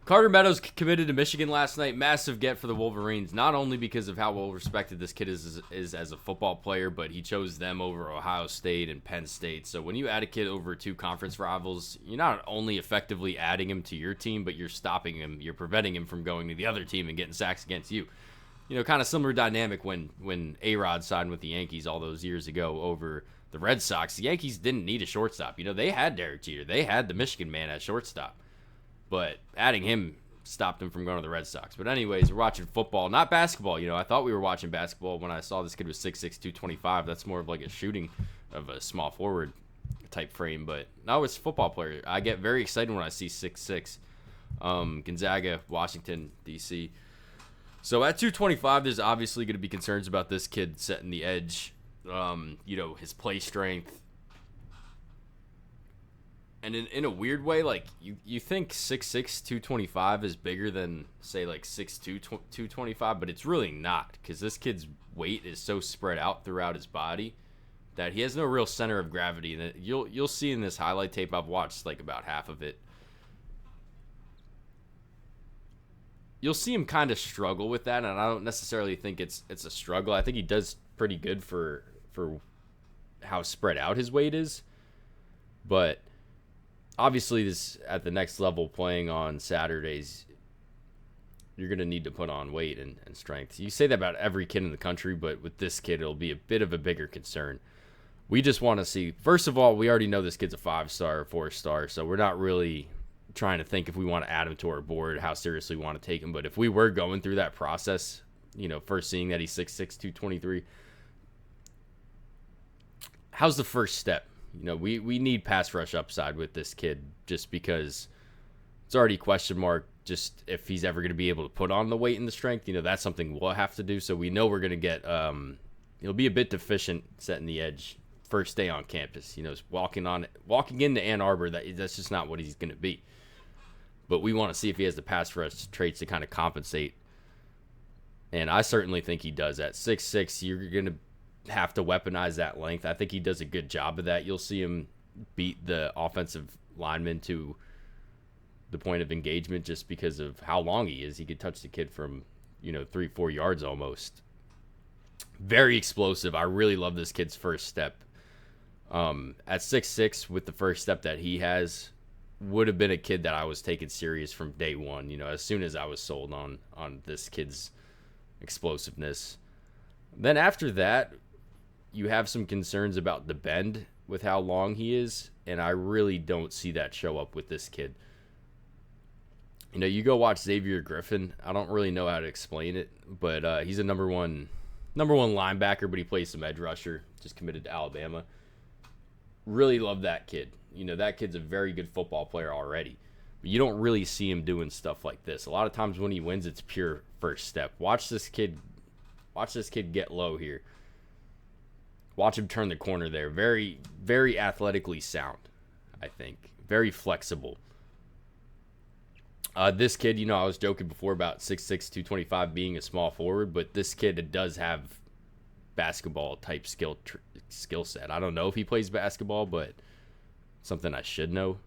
Carter Meadows committed to Michigan last night. Massive get for the Wolverines, not only because of how well respected this kid is as a football player, but he chose them over Ohio State and Penn State. So when you add a kid over two conference rivals, you're not only effectively adding him to your team, but you're stopping him. You're preventing him from going to the other team and getting sacks against you. Kind of similar dynamic when A-Rod signed with the Yankees all those years ago over the Red Sox. The Yankees didn't need a shortstop. They had Derek Jeter. They had the Michigan man at shortstop. But adding him stopped him from going to the Red Sox. But anyways, we're watching football, not basketball. I thought we were watching basketball when I saw this kid was 6'6", 225. That's more of like a shooting of a small forward type frame. But no, it's a football player. I get very excited when I see 6'6". Gonzaga, Washington, D.C. So at 225, there's obviously going to be concerns about this kid setting the edge. His play strength. And in a weird way, like, you think 6'6", 225 is bigger than, say, like 6'2", 225, but it's really not, because this kid's weight is so spread out throughout his body that he has no real center of gravity. And you'll see in this highlight tape, I've watched like about half of it, you'll see him kind of struggle with that, and I don't necessarily think it's a struggle. I think he does pretty good for how spread out his weight is, but obviously, this at the next level, playing on Saturdays, you're going to need to put on weight and strength. You say that about every kid in the country, but with this kid, it'll be a bit of a bigger concern. We just want to see, first of all, we already know this kid's a 5-star or 4-star, so we're not really trying to think if we want to add him to our board, how seriously we want to take him. But if we were going through that process, first seeing that he's 6'6", 223, how's the first step? We need pass rush upside with this kid just because it's already question mark just if he's ever going to be able to put on the weight and the strength. That's something we'll have to do. So we know we're going to get he'll be a bit deficient setting the edge first day on campus. Walking into Ann Arbor, that's just not what he's going to be. But we want to see if he has the pass rush traits to kind of compensate. And I certainly think he does. At 6'6", you're going to have to weaponize that length. I think he does a good job of that. You'll see him beat the offensive lineman to the point of engagement just because of how long he is. He could touch the kid from 3-4 yards almost. Very explosive. I really love this kid's first step. At 6'6", with the first step that he has, would have been a kid that I was taking serious from day one. As soon as I was sold on this kid's explosiveness. Then after that, you have some concerns about the bend with how long he is, and I really don't see that show up with this kid. You go watch Xavier Griffin. I don't really know how to explain it, but he's a number one linebacker, but he plays some edge rusher, just committed to Alabama. Really love that kid. That kid's a very good football player already, but you don't really see him doing stuff like this. A lot of times when he wins, it's pure first step. Watch this kid get low here. Watch him turn the corner there. Very, very athletically sound, I think. Very flexible. This kid, I was joking before about 6'6", 225 being a small forward, but this kid does have basketball-type skill set. I don't know if he plays basketball, but something I should know.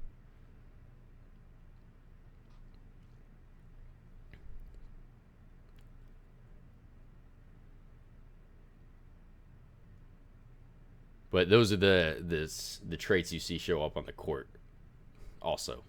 But those are the traits you see show up on the court also.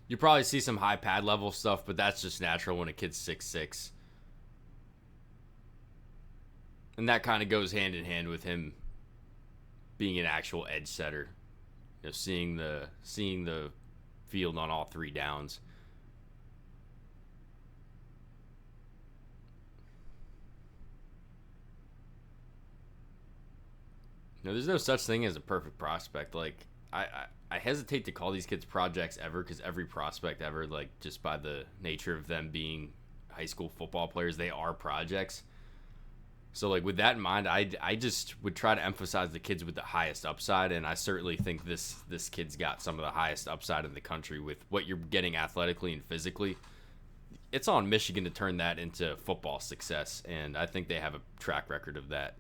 You probably see some high pad level stuff, but that's just natural when a kid's 6'6". And that kind of goes hand in hand with him being an actual edge setter. Seeing the field on all three downs. There's no such thing as a perfect prospect. Like I hesitate to call these kids projects ever, because every prospect ever, like, just by the nature of them being high school football players, they are projects. So, like, with that in mind, I just would try to emphasize the kids with the highest upside, and I certainly think this kid's got some of the highest upside in the country with what you're getting athletically and physically. It's on Michigan to turn that into football success, and I think they have a track record of that.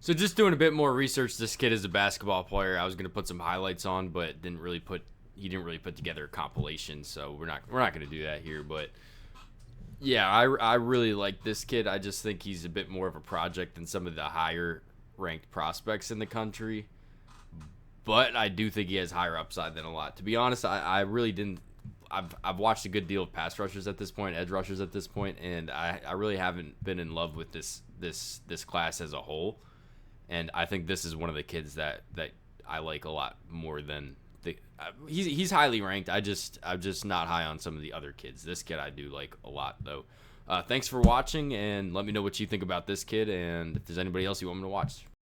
So just doing a bit more research, this kid is a basketball player. I was gonna put some highlights on, but he didn't really put together a compilation, so we're not gonna do that here. But yeah, I really like this kid. I just think he's a bit more of a project than some of the higher ranked prospects in the country. But I do think he has higher upside than a lot. To be honest, I really didn't. I've watched a good deal of pass rushers at this point, edge rushers at this point, and I really haven't been in love with this class as a whole. And I think this is one of the kids that I like a lot more than he's highly ranked. I'm just not high on some of the other kids. This kid I do like a lot, though. Thanks for watching, and let me know what you think about this kid, and if there's anybody else you want me to watch.